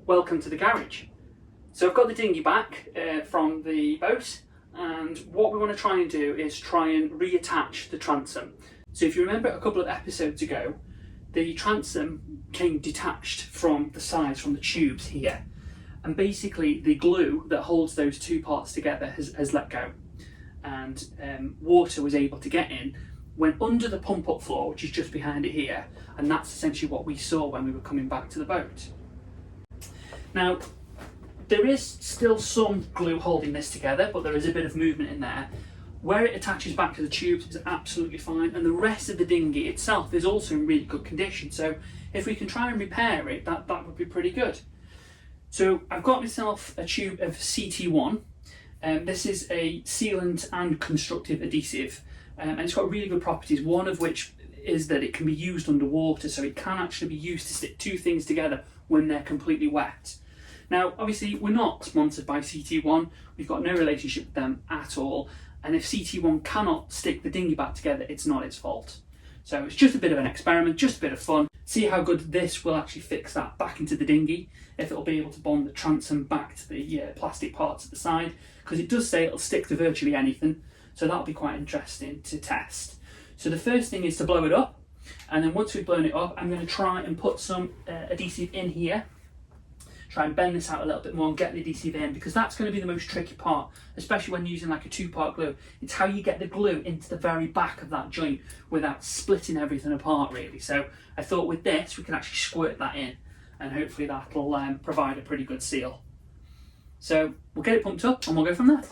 Welcome to the garage. So I've got the dinghy back from the boat, and what we want to try and do is try and reattach the transom. So if you remember a couple of episodes ago, the transom came detached from the sides, from the tubes here, and basically the glue that holds those two parts together has let go, and water was able to get in, went under the pump up floor, which is just behind it here, and that's essentially what we saw when we were coming back to the boat. Now, there is still some glue holding this together, but there is a bit of movement in there. Where it attaches back to the tubes is absolutely fine, and the rest of the dinghy itself is also in really good condition. So if we can try and repair it, that would be pretty good. So I've got myself a tube of CT1. This is a sealant and constructive adhesive, and it's got really good properties, one of which is that it can be used underwater, so it can actually be used to stick two things together when they're completely wet. Now, obviously, we're not sponsored by CT1. We've got no relationship with them at all. And if CT1 cannot stick the dinghy back together, it's not its fault. So it's just a bit of an experiment, just a bit of fun. See how good this will actually fix that back into the dinghy, if it'll be able to bond the transom back to the plastic parts at the side, because it does say it'll stick to virtually anything. So that'll be quite interesting to test. So the first thing is to blow it up. And then once we've blown it up, I'm going to try and put some adhesive in here. Try and bend this out a little bit more and get the adhesive in, because that's going to be the most tricky part, especially when using like a two-part glue. It's how you get the glue into the very back of that joint without splitting everything apart, really. So I thought with this we can actually squirt that in, and hopefully that'll provide a pretty good seal. So we'll get it pumped up and we'll go from there.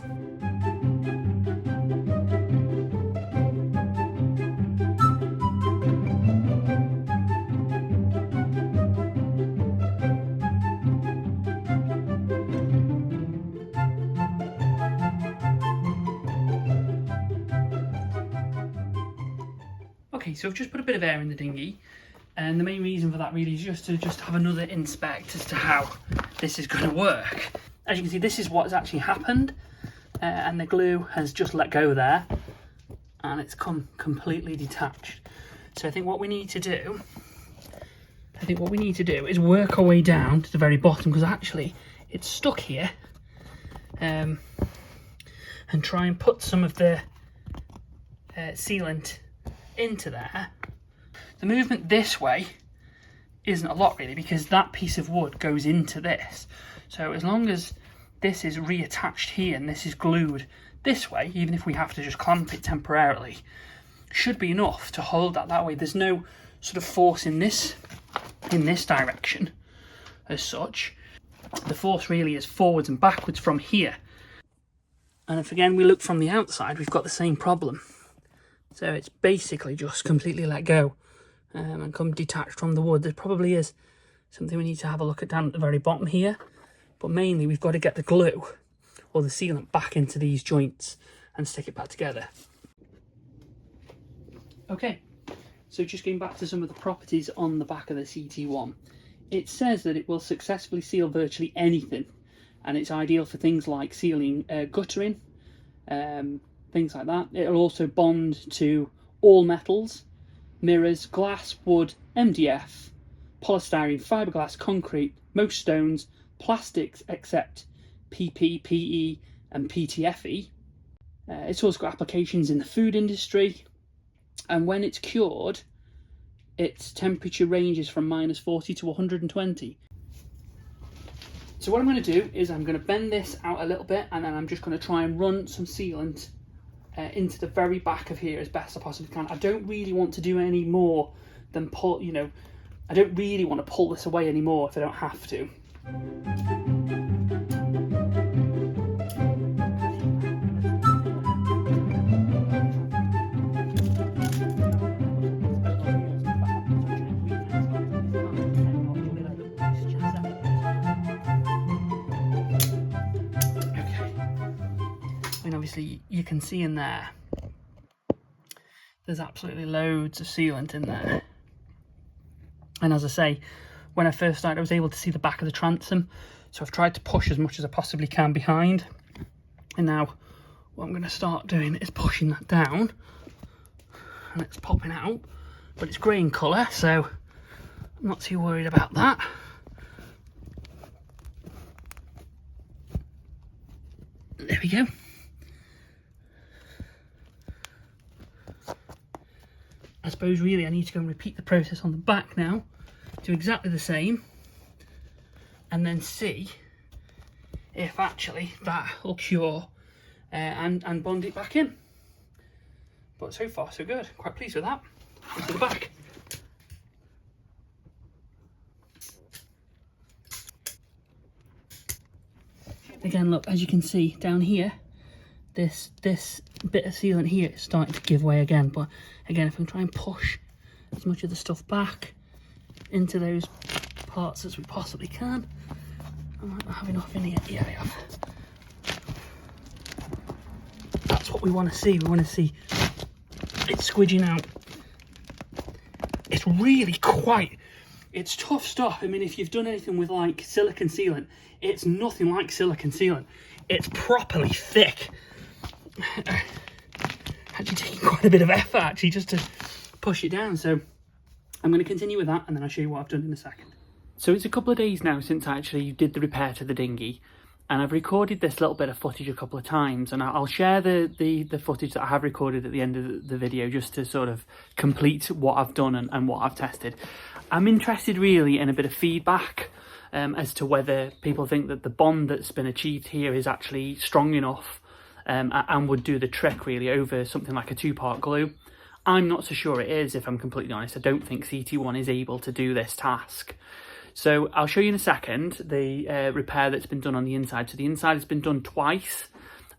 Okay, so I've just put a bit of air in the dinghy, and the main reason for that really is just to have another inspect as to how this is going to work. As you can see, this is what has actually happened, and the glue has just let go there, and it's come completely detached. So I think what we need to do, is work our way down to the very bottom, because actually it's stuck here, and try and put some of the sealant into there. The movement this way isn't a lot really, because that piece of wood goes into this. So as long as this is reattached here and this is glued this way, even if we have to just clamp it temporarily, should be enough to hold that way. There's no sort of force in this direction as such. The force really is forwards and backwards from here. And if again we look from the outside, we've got the same problem. So it's basically just completely let go and come detached from the wood. There probably is something we need to have a look at down at the very bottom here, but mainly we've got to get the glue or the sealant back into these joints and stick it back together. Okay, so just going back to some of the properties on the back of the CT1. It says that it will successfully seal virtually anything, and it's ideal for things like sealing guttering, things like that. It'll also bond to all metals, mirrors, glass, wood, MDF, polystyrene, fiberglass, concrete, most stones, plastics except PP, PE and PTFE. It's also got applications in the food industry, and when it's cured, its temperature ranges from -40 to 120. So what I'm going to do is I'm going to bend this out a little bit, and then I'm just going to try and run some sealant into the very back of here as best I possibly can. I don't really want to do any more than pull, I don't really want to pull this away anymore if I don't have to. Obviously you can see in there there's absolutely loads of sealant in there, and as I say, when I first started I was able to see the back of the transom, so I've tried to push as much as I possibly can behind, and now what I'm going to start doing is pushing that down, and it's popping out, but it's grey in colour, so I'm not too worried about that. There we go. I suppose really I need to go and repeat the process on the back now, do exactly the same, and then see if actually that will cure and bond it back in. But so far so good, quite pleased with that. Into the back. Again, look, as you can see down here, this bit of sealant here is starting to give way again. But again, if I'm trying to push as much of the stuff back into those parts as we possibly can, I might not have enough in here. Yeah, I have. That's what we want to see. We want to see it squidging out. It's really it's tough stuff. I mean, if you've done anything with like silicone sealant, it's nothing like silicone sealant. It's properly thick. Actually taking quite a bit of effort actually just to push it down. So I'm going to continue with that and then I'll show you what I've done in a second. So it's a couple of days now since I actually did the repair to the dinghy, and I've recorded this little bit of footage a couple of times, and I'll share the footage that I have recorded at the end of the video just to sort of complete what I've done and what I've tested. I'm interested really in a bit of feedback as to whether people think that the bond that's been achieved here is actually strong enough and would do the trick really over something like a 2-part glue. I'm not so sure it is, if I'm completely honest. I don't think CT1 is able to do this task. So I'll show you in a second the repair that's been done on the inside. So the inside has been done twice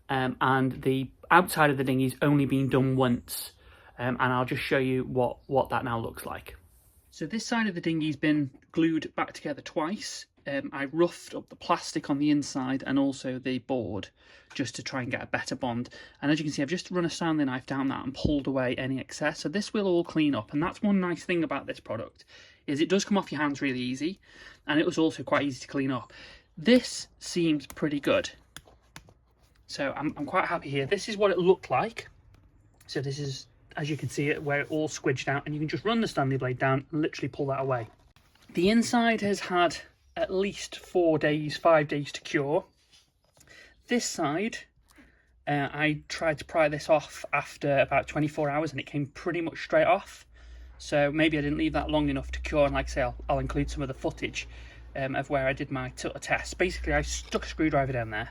and the outside of the dinghy's only been done once. And I'll just show you what that now looks like. So this side of the dinghy's been glued back together twice. I roughed up the plastic on the inside and also the board just to try and get a better bond. And as you can see, I've just run a Stanley knife down that and pulled away any excess. So this will all clean up. And that's one nice thing about this product, is it does come off your hands really easy. And it was also quite easy to clean up. This seems pretty good. So I'm quite happy here. This is what it looked like. So this is, as you can see it, where it all squidged out, and you can just run the Stanley blade down and literally pull that away. The inside has had at least 5 days to cure. This side, I tried to pry this off after about 24 hours and it came pretty much straight off. So maybe I didn't leave that long enough to cure, and like I say, I'll include some of the footage of where I did my test. Basically, I stuck a screwdriver down there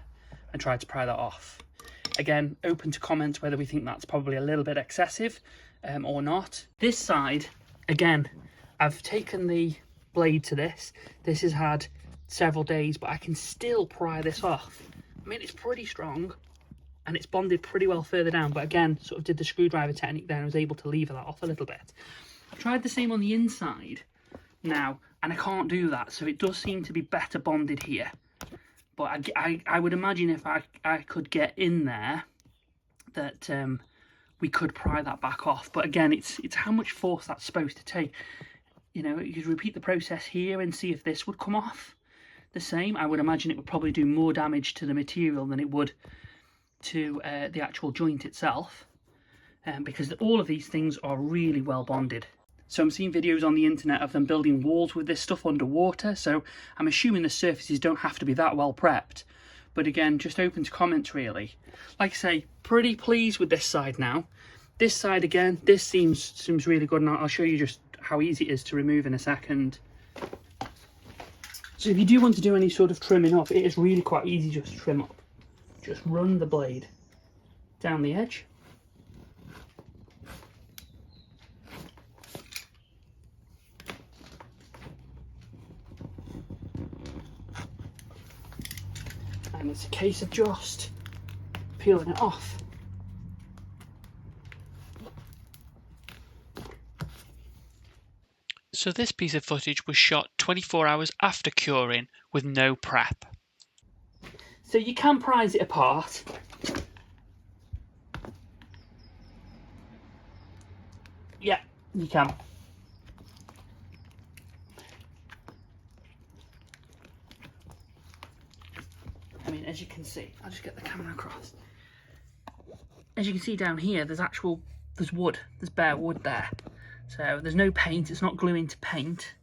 and tried to pry that off. Again, open to comments whether we think that's probably a little bit excessive or not. This side, again, I've taken the blade to this. This has had several days, but I can still pry this off. I mean, it's pretty strong and it's bonded pretty well further down, but again, sort of did the screwdriver technique there and was able to lever that off a little bit. I've tried the same on the inside now, and I can't do that, so it does seem to be better bonded here. But I would imagine if I could get in there that we could pry that back off. But again, it's how much force that's supposed to take. You know, you could repeat the process here and see if this would come off the same. I would imagine it would probably do more damage to the material than it would to the actual joint itself, because all of these things are really well bonded. So I'm seeing videos on the internet of them building walls with this stuff underwater, so I'm assuming the surfaces don't have to be that well prepped. But again, just open to comments really. Like I say, pretty pleased with this side now. This side again, this seems really good, and I'll show you just how easy it is to remove in a second. So if you do want to do any sort of trimming up, it is really quite easy just to trim up. Just run the blade down the edge. And it's a case of just peeling it off. So this piece of footage was shot 24 hours after curing with no prep. So you can prise it apart. Yeah, you can. I mean, as you can see, I'll just get the camera across. As you can see down here, there's wood, there's bare wood there. So there's no paint, it's not gluing to paint.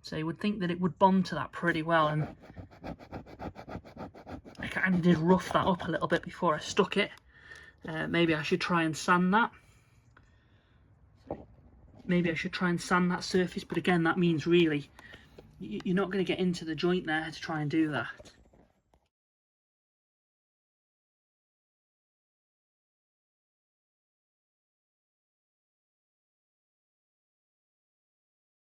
So you would think that it would bond to that pretty well, and I kind of did rough that up a little bit before I stuck it. Maybe I should try and sand that. Maybe I should try and sand that surface, but again, that means really you're not going to get into the joint there to try and do that.